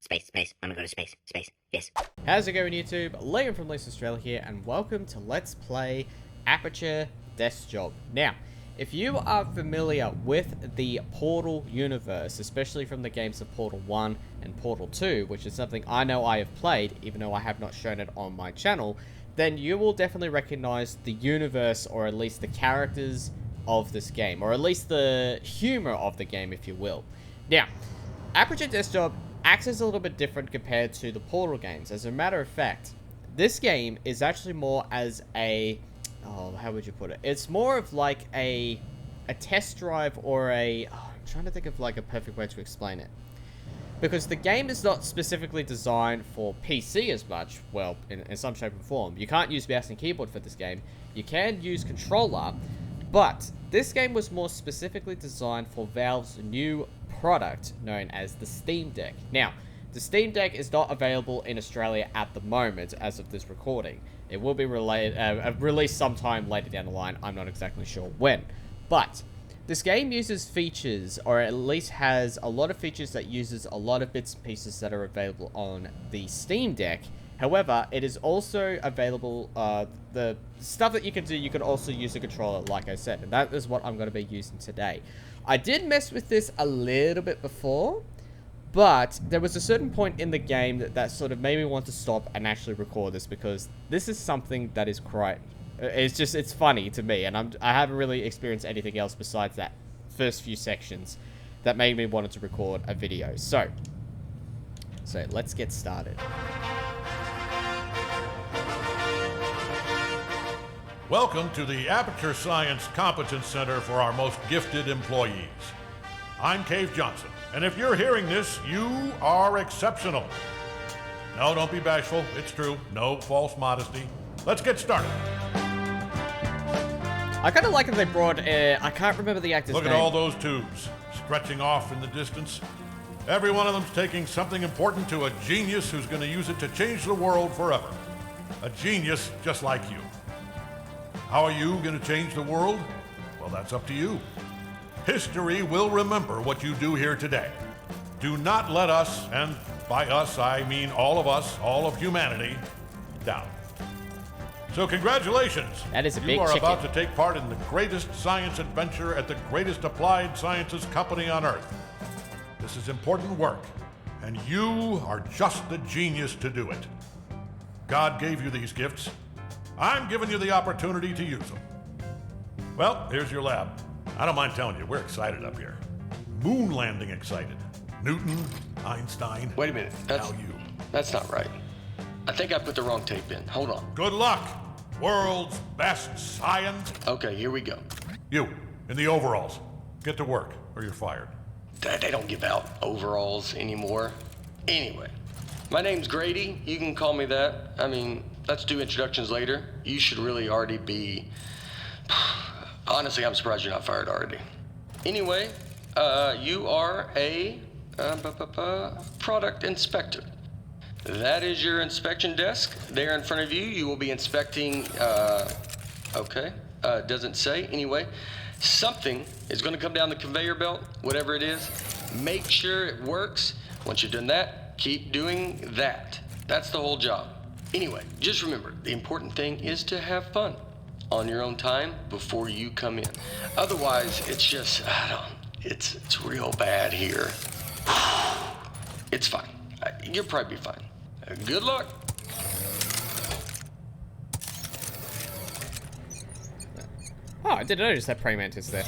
Space. I'm gonna go to space. Yes. How's it going, YouTube? Liam from Least Australia here, and welcome to Let's Play Aperture Desk Job. Now, if you are familiar with the Portal universe, especially from the games of Portal 1 and Portal 2, which is something I know I have played, even though I have not shown it on my channel, then you will definitely recognize the universe, or at least the characters of this game, or at least the humor of the game, if you will. Now, Aperture Desk Job acts as a little bit different compared to the Portal games. As a matter of fact, this game is actually more as a... oh, how would you put it? It's more of like a test drive, or a... oh, I'm trying to think of like a perfect way to explain it. Because the game is not specifically designed for PC as much, well, in some shape or form. You can't use mouse and keyboard for this game. You can use controller, but this game was more specifically designed for Valve's new product known as the Steam Deck. Now, the Steam Deck is not available in Australia at the moment as of this recording. It will be released sometime later down the line. I'm not exactly sure when. But this game uses features, or at least has a lot of features that uses a lot of bits and pieces that are available on the Steam Deck. However, it is also available, the stuff that you can do, you can also use a controller, like I said, and that is what I'm going to be using today. I did mess with this a little bit before, but there was a certain point in the game that sort of made me want to stop and actually record this, because this is something that is quite... it's funny to me, and I haven't really experienced anything else besides that first few sections that made me want to record a video. So let's get started. Welcome to the Aperture Science Competence Center for our most gifted employees. I'm Cave Johnson, and if you're hearing this, you are exceptional. No, don't be bashful. It's true. No false modesty. Let's get started. I kind of like that they brought, I can't remember the actor's name. Look at all those tubes stretching off in the distance. Every one of them's taking something important to a genius who's going to use it to change the world forever. A genius just like you. How are you going to change the world? Well, that's up to you. History will remember what you do here today. Do not let us, and by us I mean all of us, all of humanity, down. So congratulations. That is a big You are chicken. about to take part in the greatest science adventure at the greatest applied sciences company on Earth. This is important work, and you are just the genius to do it. God gave you these gifts. I'm giving you the opportunity to use them. Well, here's your lab. I don't mind telling you, we're excited up here. Moon landing excited. Newton, Einstein. Wait a minute. Now you. That's not right. I think I put the wrong tape in. Hold on. Good luck, world's best science. Okay, here we go. You, in the overalls. Get to work, or you're fired. They don't give out overalls anymore. Anyway, my name's Grady. You can call me that. I mean, let's do introductions later. You should really already be... Honestly, I'm surprised you're not fired already. Anyway, you are a product inspector. That is your inspection desk. There in front of you, you will be inspecting, doesn't say. Anyway, something is going to come down the conveyor belt, whatever it is. Make sure it works. Once you've done that, keep doing that. That's the whole job. Anyway, just remember, the important thing is to have fun on your own time before you come in. Otherwise, it's just, it's real bad here. It's fine. You'll probably be fine. Good luck. Oh, I didn't notice that praying mantis there.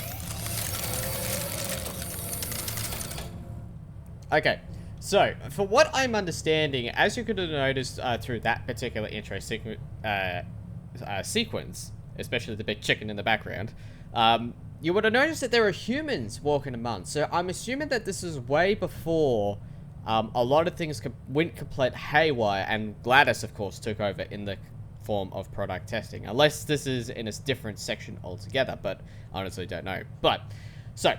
Okay, so for what I'm understanding, as you could have noticed through that particular intro sequence, especially the big chicken in the background, you would have noticed that there are humans walking among. So I'm assuming that this is way before a lot of things went complete haywire, and GLaDOS, of course, took over in the form of product testing. Unless this is in a different section altogether, but I honestly don't know. But, so,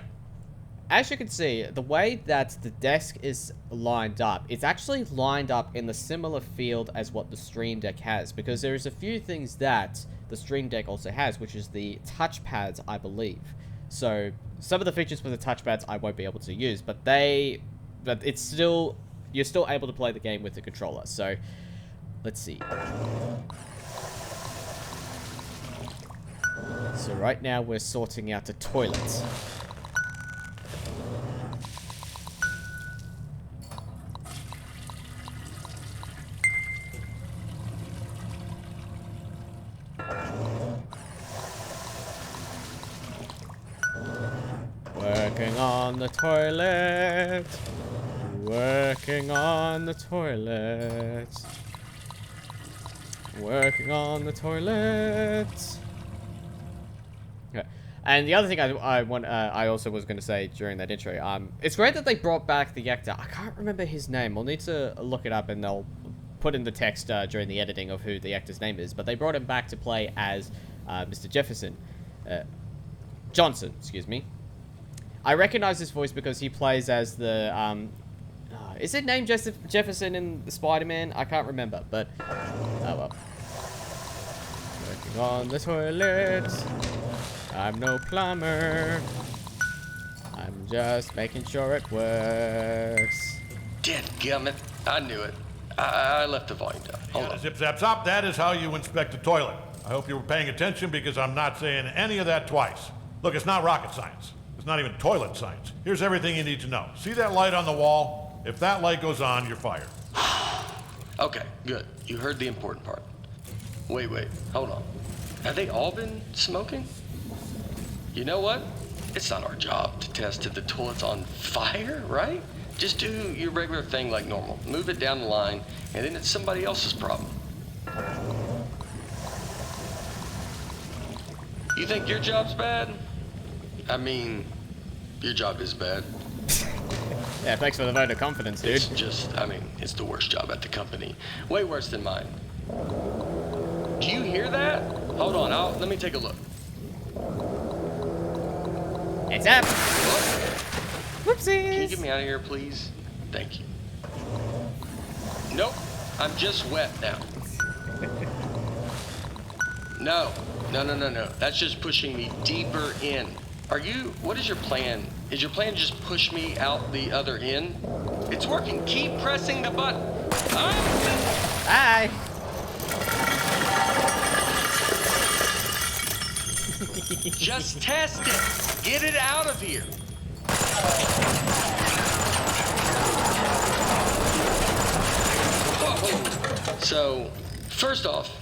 as you can see, the way that the desk is lined up, it's actually lined up in the similar field as what the Stream Deck has, because there's a few things that the Stream Deck also has, which is the touchpads, I believe. So, some of the features for the touchpads I won't be able to use, but it's still you're still able to play the game with the controller. So, let's see. So right now we're sorting out the toilets. Working on the toilet. Working on the toilet. Working on the toilet. Okay. And the other thing I also was going to say during that intro, it's great that they brought back the actor. I can't remember his name. We'll need to look it up, and they'll put in the text during the editing of who the actor's name is. But they brought him back to play as Mr. Johnson, excuse me. I recognize his voice because he plays as the, is it named Jefferson in the Spider-Man? I can't remember, but, oh well. Working on the toilet. I'm no plumber. I'm just making sure it works. Dadgummit, I knew it. I left the volume down. Hold on. Zip, zap, zop. That is how you inspect a toilet. I hope you were paying attention because I'm not saying any of that twice. Look, it's not rocket science. It's not even toilet science. Here's everything you need to know. See that light on the wall? If that light goes on, you're fired. Okay, good. You heard the important part. Wait, hold on. Have they all been smoking? You know what? It's not our job to test if the toilet's on fire, right? Just do your regular thing like normal. Move it down the line, and then it's somebody else's problem. You think your job's bad? I mean, your job is bad. Yeah, thanks for the vote of confidence, dude. It's just, I mean, it's the worst job at the company. Way worse than mine. Do you hear that? Hold on, let me take a look. It's up. Whoopsies. Can you get me out of here, please? Thank you. Nope, I'm just wet now. No. That's just pushing me deeper in. What is your plan? Is your plan just push me out the other end? It's working. Keep pressing the button. Bye. Just test it. Get it out of here. Whoa. So, first off,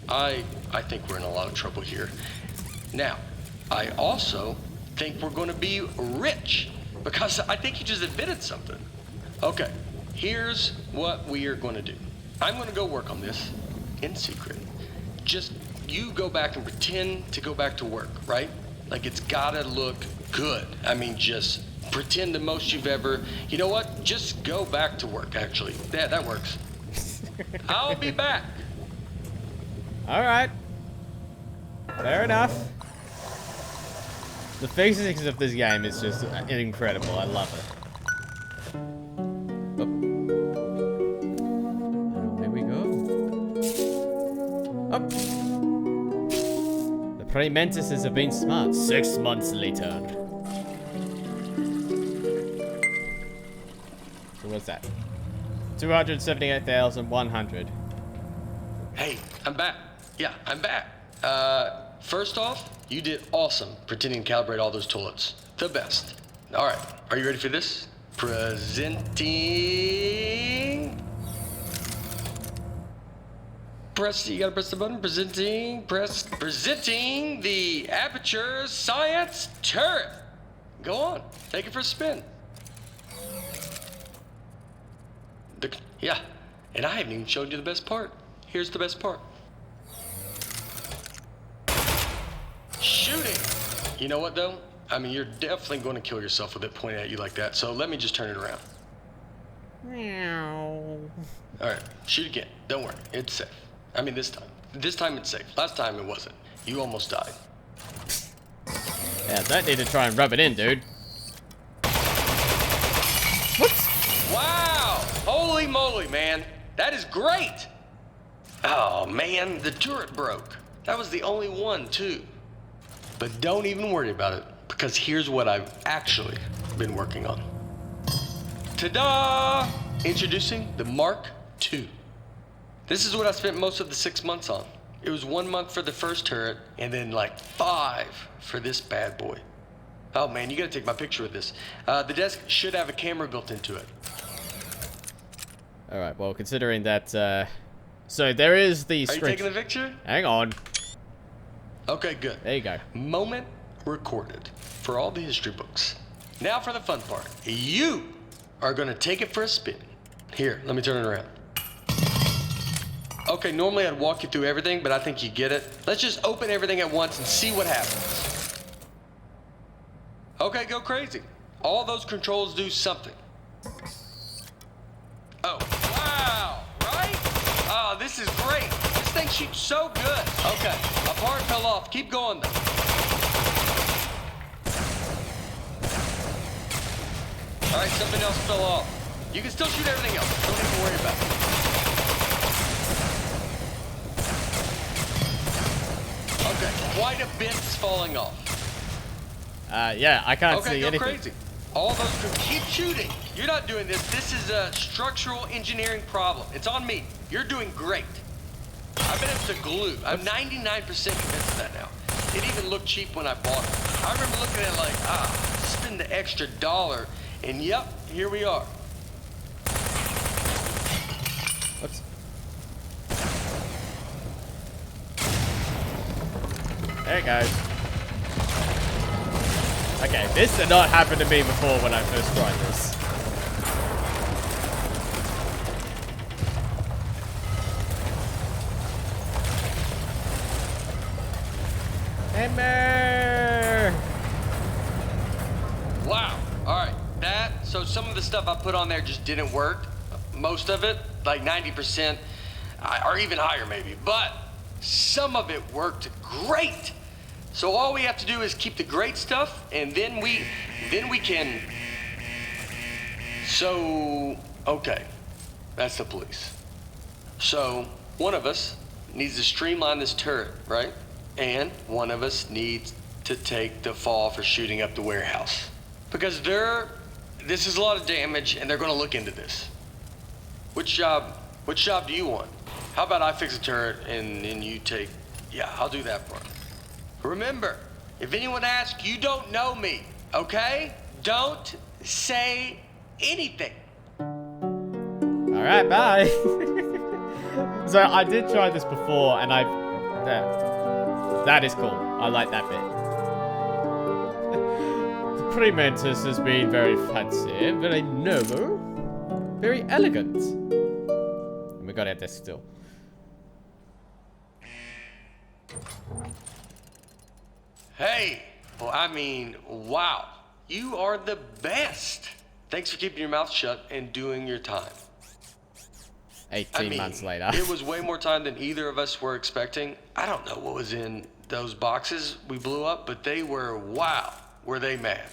I think we're in a lot of trouble here. Now, I also think we're going to be rich because I think you just admitted something. Okay, here's what we are going to do. I'm going to go work on this in secret. Just you go back and pretend to go back to work, right? Like it's got to look good. I mean, just pretend the most you've ever. You know what? Just go back to work, actually. Yeah, that works. I'll be back. All right. Fair enough. The physics of this game is just incredible. I love it. Oh. There we go. Oh. The Praying Mantises have been smart. 6 months later. So what's that? 278,100. Hey, I'm back. Yeah, I'm back. First off, you did awesome pretending to calibrate all those toilets. The best. All right, are you ready for this? Presenting you gotta press the button. Presenting the Aperture Science Turret. Go on, take it for a spin. Yeah, and I haven't even showed you the best part. Here's the best part. Shooting! You know what, though? I mean, you're definitely going to kill yourself with it pointed at you like that, so let me just turn it around. Meow. Alright, shoot again. Don't worry, it's safe. I mean, this time. This time it's safe. Last time it wasn't. You almost died. Yeah, don't need to try and rub it in, dude. Whoops! Wow! Holy moly, man. That is great! Oh, man, the turret broke. That was the only one, too. But don't even worry about it, because here's what I've actually been working on. Ta-da! Introducing the Mark II. This is what I spent most of the 6 months on. It was 1 month for the first turret, and then like 5 for this bad boy. Oh man, you gotta take my picture with this. The desk should have a camera built into it. Alright, well, considering that, so there is the Are you taking the picture? Hang on. Okay, good. There you go. Moment recorded for all the history books. Now for the fun part. You are gonna take it for a spin. Here, let me turn it around. Okay, normally I'd walk you through everything, but I think you get it. Let's just open everything at once and see what happens. Okay, go crazy. All those controls do something. Oh, wow, right? Oh, this is great. This thing shoots so good. Okay, a part fell off. Keep going, though. All right, something else fell off. You can still shoot everything else. Don't even worry about it. Okay, quite a bit is falling off. Yeah, I can't Okay, see go anything. crazy. All those keep shooting. You're not doing this. This is a structural engineering problem. It's on me. You're doing great. I bet it's the glue. I'm 99% convinced of that now. It even looked cheap when I bought it. I remember looking at it like, spend the extra $1, and yep, here we are. Whoops. There it goes. Okay, this did not happen to me before when I first tried this. Hammer! Wow. All right. So some of the stuff I put on there just didn't work. Most of it, like 90%, or even higher maybe. But some of it worked great. So all we have to do is keep the great stuff, and then we can. So, okay, that's the police. So one of us needs to streamline this turret, right? And one of us needs to take the fall for shooting up the warehouse. Because this is a lot of damage, and they're gonna look into this. Which job do you want? How about I fix a turret, and you take, yeah, I'll do that part. Remember, if anyone asks, you don't know me, okay? Don't say anything. Alright, bye. So I did try this before, and that is cool. I like that bit. The Pre-Mantis has been very fancy, very noble, very elegant. And we got our desk still. Hey, well, I mean, wow. You are the best. Thanks for keeping your mouth shut and doing your time. 18 months later. It was way more time than either of us were expecting. I don't know what was in those boxes we blew up, but they were, wow, were they mad.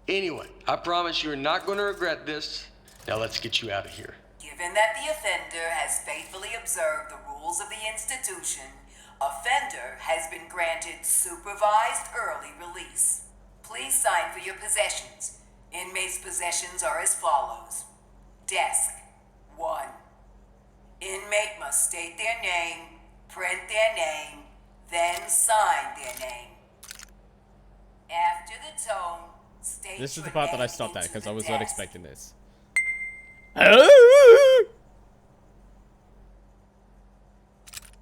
Anyway, I promise you're not going to regret this. Now let's get you out of here. Given that the offender has faithfully observed the rules of the institution, offender has been granted supervised early release. Please sign for your possessions. Inmates' possessions are as follows. Desk, 1. Inmate must state their name, print their name, then sign their name. After the tone, state This is the your part that I name stopped at into because the I was not desk. expecting this.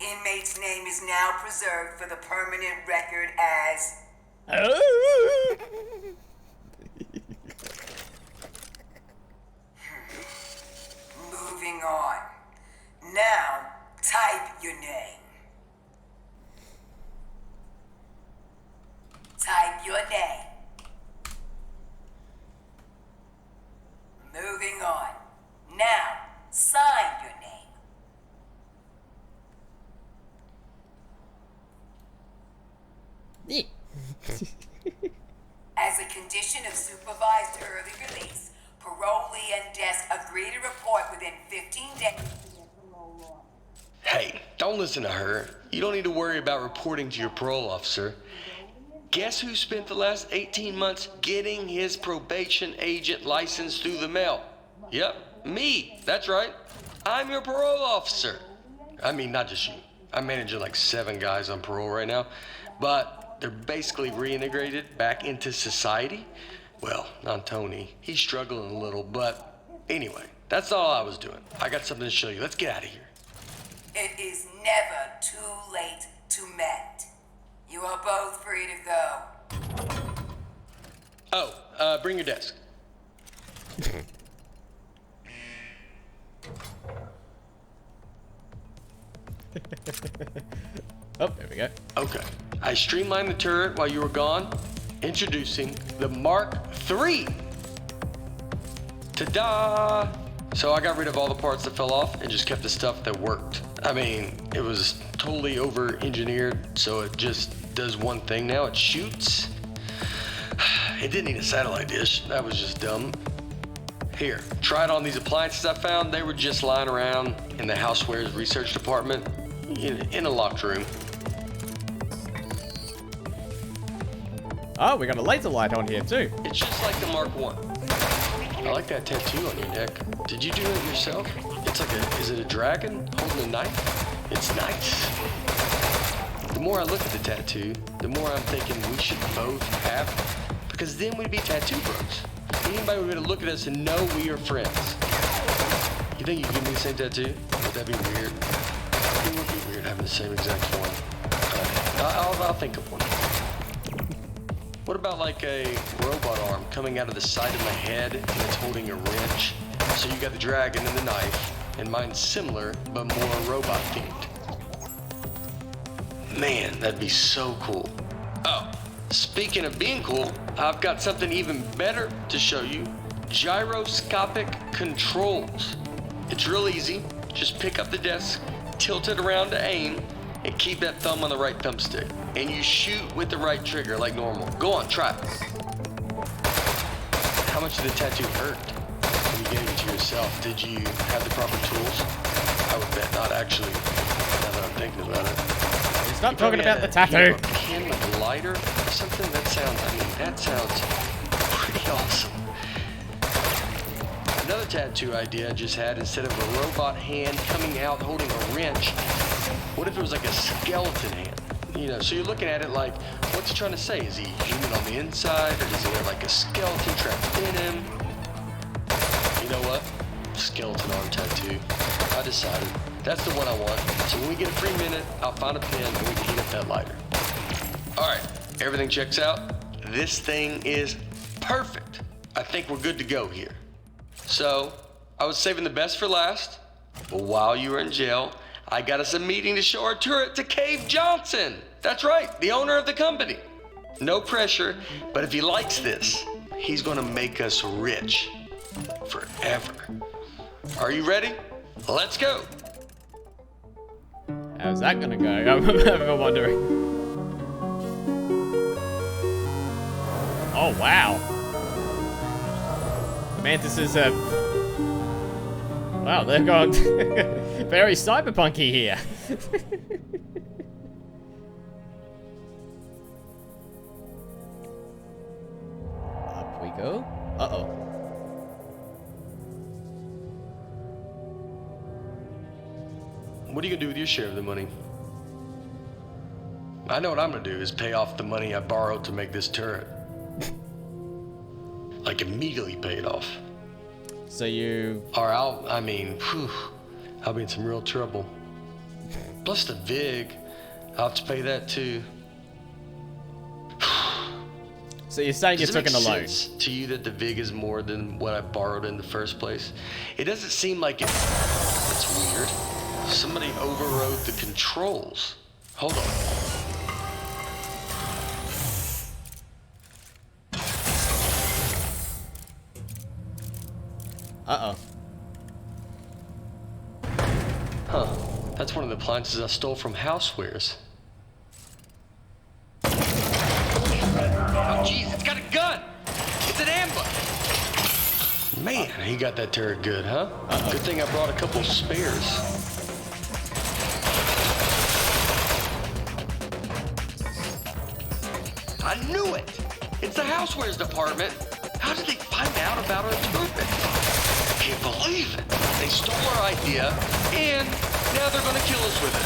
Inmate's name is now preserved for the permanent record as moving on. Now, type your name. Type your name. Moving on. Now, sign your name. As a condition of supervised early release, parolee and desk agree to report within 15 days. Hey, don't listen to her. You don't need to worry about reporting to your parole officer. Guess who spent the last 18 months getting his probation agent license through the mail? Yep, me. That's right. I'm your parole officer. I mean, not just you. I'm managing like 7 guys on parole right now, but they're basically reintegrated back into society. Well, not Tony. He's struggling a little, but anyway, that's all I was doing. I got something to show you. Let's get out of here. It is never too late to mend. You are both free to go. Oh, bring your desk. Oh, there we go. Okay. I streamlined the turret while you were gone. Introducing the Mark III. Ta-da! So I got rid of all the parts that fell off and just kept the stuff that worked. I mean, it was totally over-engineered, so it just does one thing now. It shoots. It didn't need a satellite dish. That was just dumb. Here, try it on these appliances I found. They were just lying around in the housewares research department in a locked room. Oh, we got a laser light on here too. It's just like the Mark I. I like that tattoo on your neck. Did you do it yourself? It's like is it a dragon holding a knife? It's nice. The more I look at the tattoo, the more I'm thinking we should both have it. Because then we'd be tattoo bros. Anybody would look at us and know we are friends. You think you could give me the same tattoo? Would that be weird? It would be weird having the same exact one. I'll think of one. What about like a robot arm coming out of the side of my head and it's holding a wrench? So you got the dragon and the knife, and mine's similar but more robot themed. Man, that'd be so cool. Oh, speaking of being cool, I've got something even better to show you. Gyroscopic controls. It's real easy. Just pick up the desk, tilt it around to aim, and keep that thumb on the right thumbstick. And you shoot with the right trigger like normal. Go on, try it. How much did the tattoo hurt when you gave it to yourself? Did you have the proper tools? I would bet not, actually, now that I'm thinking about it. He's not talking about the tattoo. A pen with a lighter or something? That sounds pretty awesome. Another tattoo idea I just had, instead of a robot hand coming out holding a wrench, what if it was like a skeleton hand? So you're looking at it like, what's he trying to say? Is he human on the inside, or does he have like a skeleton trapped in him? You know what? Skeleton arm tattoo. I decided. That's the one I want. So when we get a free minute, I'll find a pen and we can heat up that lighter. All right, everything checks out. This thing is perfect. I think we're good to go here. So I was saving the best for last, but while you were in jail, I got us a meeting to show our turret to Cave Johnson. That's right, the owner of the company. No pressure, but if he likes this, he's gonna make us rich forever. Are you ready? Let's go. How's that gonna go? I'm wondering. Oh, wow. The Mantises have... Wow, they've got very cyberpunky here. Up we go. Uh-oh. What are you gonna do with your share of the money? I know what I'm gonna do is pay off the money I borrowed to make this turret. Like immediately pay it off. So you... Or I'll be in some real trouble. Plus the VIG, I'll have to pay that too. So you're saying Does you it took make an loan? sense to you that the VIG is more than what I borrowed in the first place? It doesn't seem like it. That's weird. Somebody overrode the controls. Hold on. Uh-oh. Huh. That's one of the appliances I stole from Housewares. Oh, jeez, it's got a gun! It's an ambush! Man, he got that turret good, huh? Good thing I brought a couple spares. I knew it! It's the Housewares department! How did they find out about our turret? can't believe it. They stole our idea, and now they're gonna kill us with it.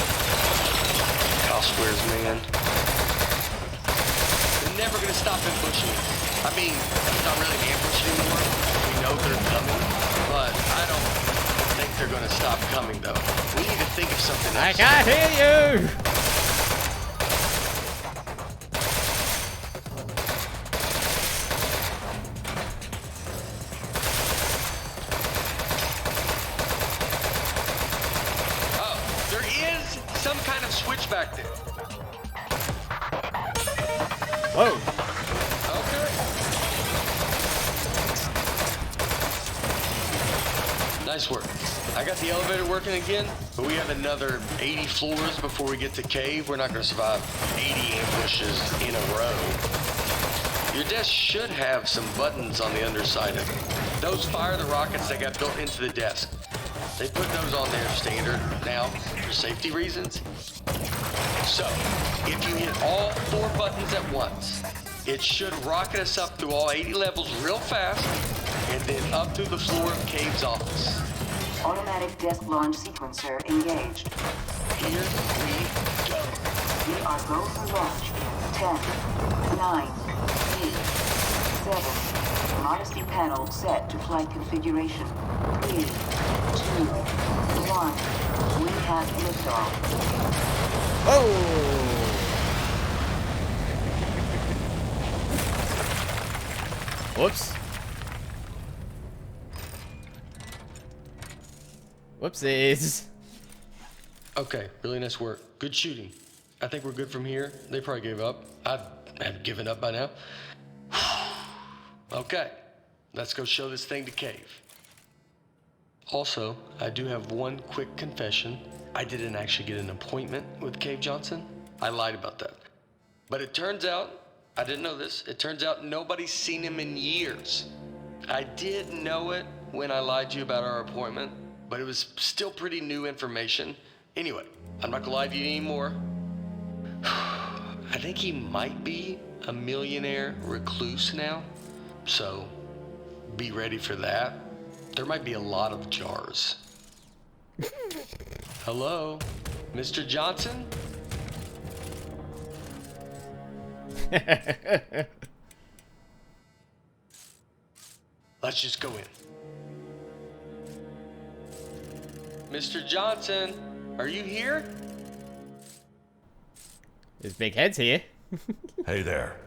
Cow squares, man. They're never gonna stop ambushing us. I mean, it's not really an ambush anymore. We know they're coming, but I don't think they're gonna stop coming, though. We need to think of something else. I can't hear you! Oh, there is some kind of switch back there. Whoa! Okay. Nice work. I got the elevator working again, but we have another 80 floors before we get to cave. We're not going to survive 80 ambushes in a row. Your desk should have some buttons on the underside of it. Those fire the rockets that got built into the desk. They put those on there standard now for safety reasons. So, if you hit all 4 buttons at once, it should rocket us up through all 80 levels real fast, and then up through the floor of Cave's office. Automatic desk launch sequencer engaged. Here we go. We are go for launch in 10, 9, 8, 7. Modesty panel set to flight configuration. 3, 2, 1. We have liftoff. Whoa! Whoops. Whoopsies. Okay, really nice work. Good shooting. I think we're good from here. They probably gave up. I'd have given up by now. Okay, let's go show this thing to Cave. Also, I do have one quick confession. I didn't actually get an appointment with Cave Johnson. I lied about that. But it turns out, I didn't know this, it turns out nobody's seen him in years. I did know it when I lied to you about our appointment, but it was still pretty new information. Anyway, I'm not gonna lie to you anymore. I think he might be a millionaire recluse now, so be ready for that. There might be a lot of jars. Hello, Mr. Johnson? Let's just go in. Mr. Johnson, are you here? There's big heads here. Hey there.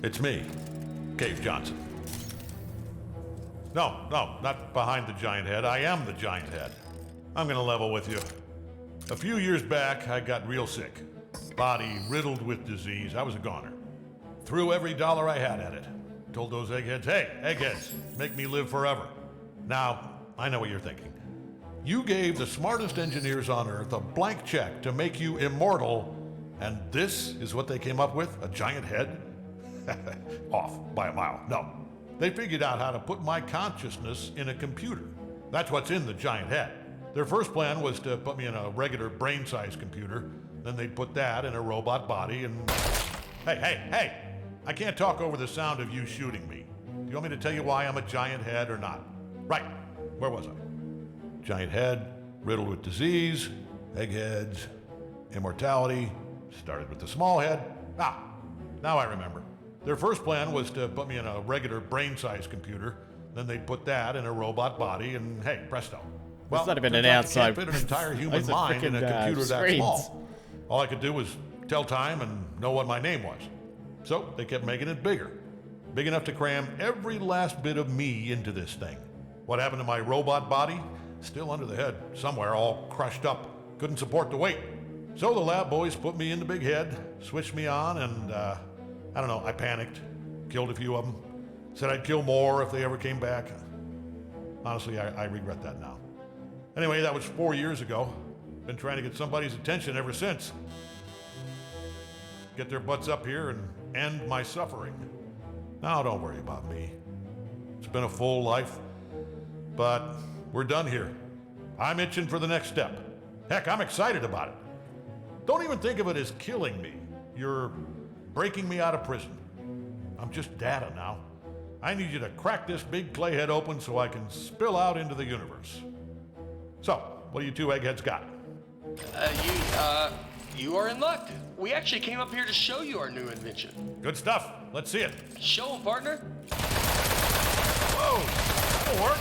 It's me, Cave Johnson. No, not behind the giant head. I am the giant head. I'm gonna level with you. A few years back, I got real sick. Body riddled with disease. I was a goner. Threw every dollar I had at it. Told those eggheads, hey, eggheads, make me live forever. Now, I know what you're thinking. You gave the smartest engineers on Earth a blank check to make you immortal, and this is what they came up with? A giant head? Off by a mile. No. They figured out how to put my consciousness in a computer. That's what's in the giant head. Their first plan was to put me in a regular brain-sized computer. Then they'd put that in a robot body and... Hey! I can't talk over the sound of you shooting me. Do you want me to tell you why I'm a giant head or not? Right. Where was I? Giant head, riddled with disease, eggheads, immortality. Started with the small head. Now I remember. Their first plan was to put me in a regular brain-sized computer. Then they'd put that in a robot body and hey, presto. Well, not even an turns out outside. You can't fit an entire human Those are mind in a frickin', computer that screens. small. All I could do was tell time and know what my name was. So they kept making it bigger. Big enough to cram every last bit of me into this thing. What happened to my robot body? Still under the head, somewhere, all crushed up. Couldn't support the weight. So the lab boys put me in the big head, switched me on, and I don't know, I panicked. Killed a few of them. Said I'd kill more if they ever came back. Honestly, I regret that now. Anyway, that was 4 years ago. Been trying to get somebody's attention ever since. Get their butts up here and end my suffering. Now, don't worry about me. It's been a full life, but we're done here. I'm itching for the next step. Heck, I'm excited about it. Don't even think of it as killing me. You're breaking me out of prison. I'm just data now. I need you to crack this big clay head open so I can spill out into the universe. So, what do you two eggheads got? You are in luck. We actually came up here to show you our new invention. Good stuff. Let's see it. Show 'em, partner. Whoa, that'll work.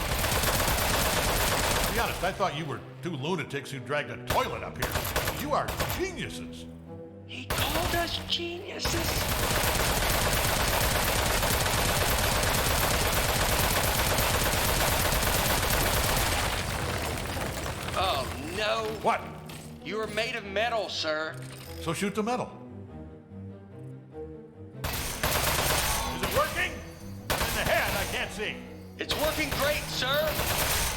To be honest, I thought you were two lunatics who dragged a toilet up here. You are geniuses. He called us geniuses. Oh, no. What? You are made of metal, sir. So shoot the metal. Is it working? In the head, I can't see. It's working great, sir.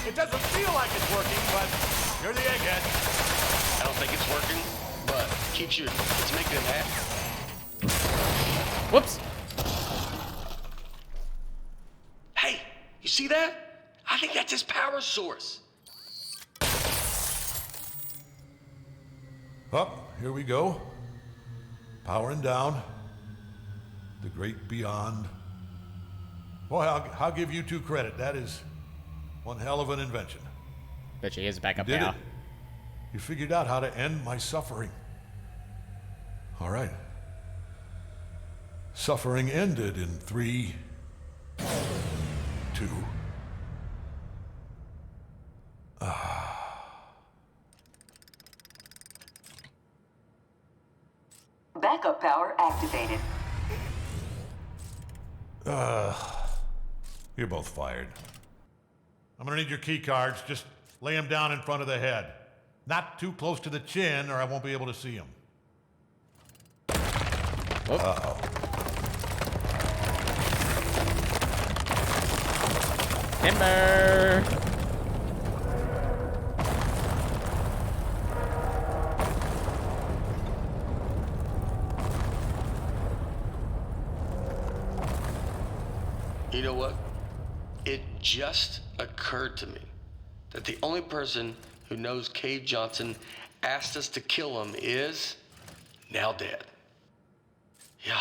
It doesn't feel like it's working, but you're the egghead. I don't think it's working, but keep shooting. Let's make it in half. Whoops. Hey, you see that? I think that's his power source. Up, here we go. Powering down. The great beyond. Boy, I'll give you two credit. That is one hell of an invention. Bet you here's backup Did power. it. You figured out how to end my suffering. All right. Suffering ended in 3, 2. Backup power activated. You're both fired. I'm gonna need your key cards. Just lay them down in front of the head. Not too close to the chin, or I won't be able to see them. Uh-oh. Timber. You know what? It just occurred to me that the only person who knows Cave Johnson asked us to kill him is now dead. Yeah.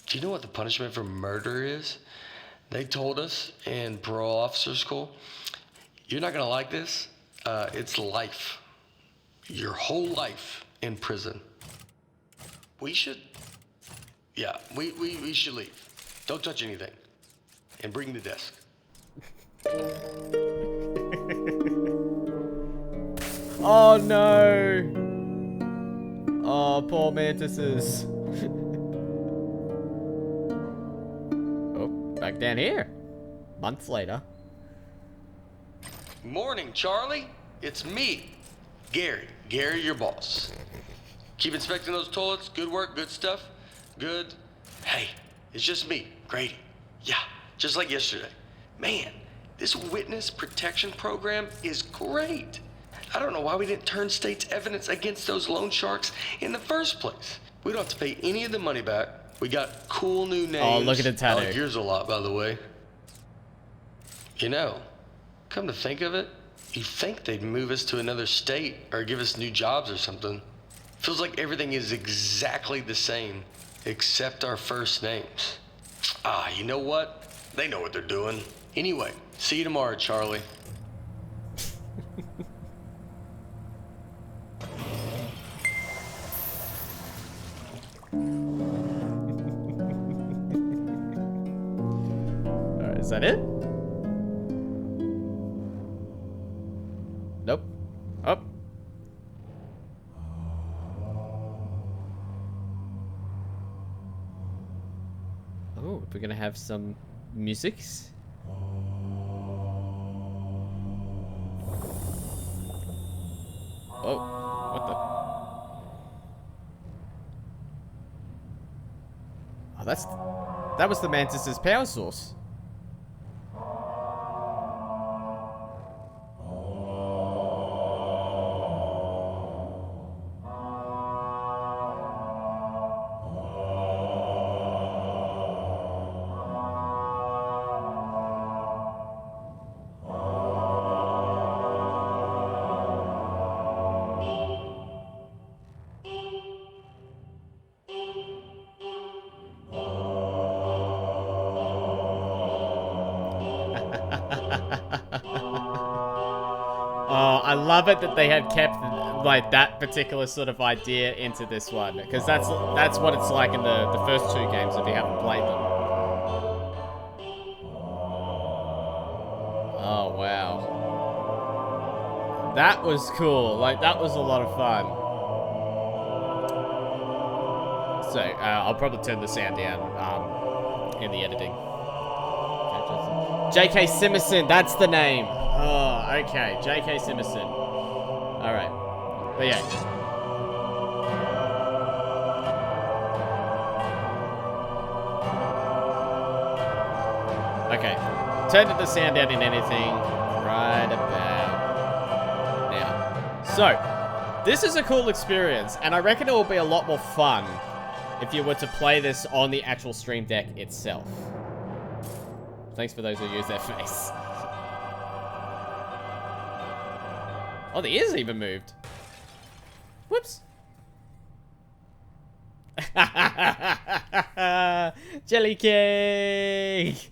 Do you know what the punishment for murder is? They told us in parole officer school, you're not gonna like this. It's life. Your whole life in prison. We should leave. Don't touch anything. And bring the desk. Oh no. Oh, poor mantises. Oh, back down here. Months later. Morning, Charlie. It's me, Gary. Gary, your boss. Keep inspecting those toilets. Good work, good stuff. Good. Hey, it's just me, Grady. Yeah, just like yesterday. Man, this witness protection program is great. I don't know why we didn't turn state's evidence against those loan sharks in the first place. We don't have to pay any of the money back. We got cool new names. Oh, look at the tattoo. I like yours a lot, by the way. You know, come to think of it, you'd think they'd move us to another state or give us new jobs or something. Feels like everything is exactly the same, except our first names. Ah, you know what? They know what they're doing. Anyway, see you tomorrow, Charlie. Alright, is that it? Nope. Up. Oh, we're gonna have some musics. Oh, what the? Oh, that was the Mantis's power source. Oh, I love it that they had kept like that particular sort of idea into this one, because that's what it's like in the first two games if you haven't played them. Oh wow, that was cool. Like that was a lot of fun. So I'll probably turn the sound down in the editing. J.K. Simonson, that's the name. Oh, okay. J.K. Simonson. Alright. But yeah. Okay. Turn the sound down in anything right about now. So, this is a cool experience, and I reckon it will be a lot more fun if you were to play this on the actual Stream Deck itself. Thanks for those who use their face. Oh, the ears even moved. Whoops. Jelly cake.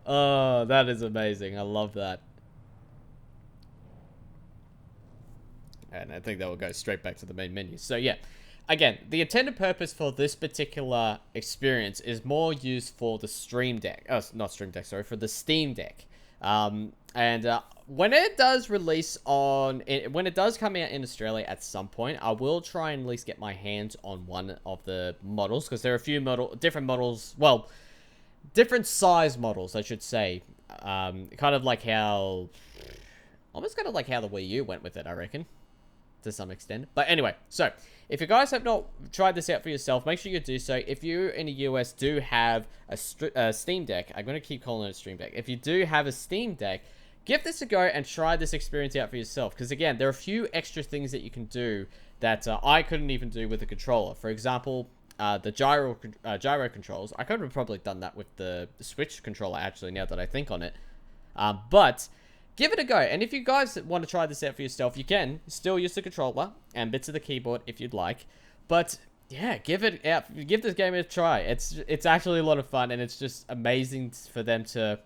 Oh, that is amazing. I love that. And I think that will go straight back to the main menu. So yeah, again, the intended purpose for this particular experience is more used for the Stream Deck. Oh, not Stream Deck, sorry, for the Steam Deck. When it does release when it does come out in Australia at some point, I will try and at least get my hands on one of the models, because there are a few different models, well, different size models, I should say. Kind of like how, almost kind of like how the Wii U went with it, I reckon, to some extent. But anyway, so if you guys have not tried this out for yourself, make sure you do so. If you in the US do have a Steam Deck, I'm going to keep calling it a Stream Deck. If you do have a Steam Deck, give this a go and try this experience out for yourself. Because again, there are a few extra things that you can do that I couldn't even do with the controller. For example, the gyro controls. I could have probably done that with the Switch controller, actually, now that I think on it. But give it a go. And if you guys want to try this out for yourself, you can still use the controller and bits of the keyboard if you'd like. But yeah, give it out. Give this game a try. It's actually a lot of fun, and it's just amazing for them to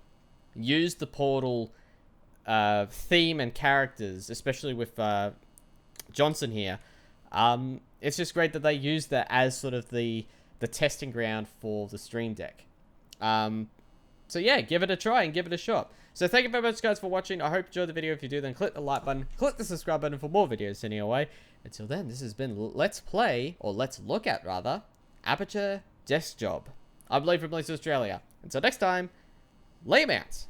use the Portal theme and characters, especially with Johnson here. It's just great that they use that as sort of the testing ground for the Stream Deck. So yeah, give it a try and give it a shot. So thank you very much, guys, for watching. I hope you enjoyed the video. If you do, then click the like button, click the subscribe button for more videos sending your way. Until then, this has been Let's Play, or Let's Look At, rather, Aperture Desk Job. I'm Lee from Leeds, Australia. Until next time, lay 'em out.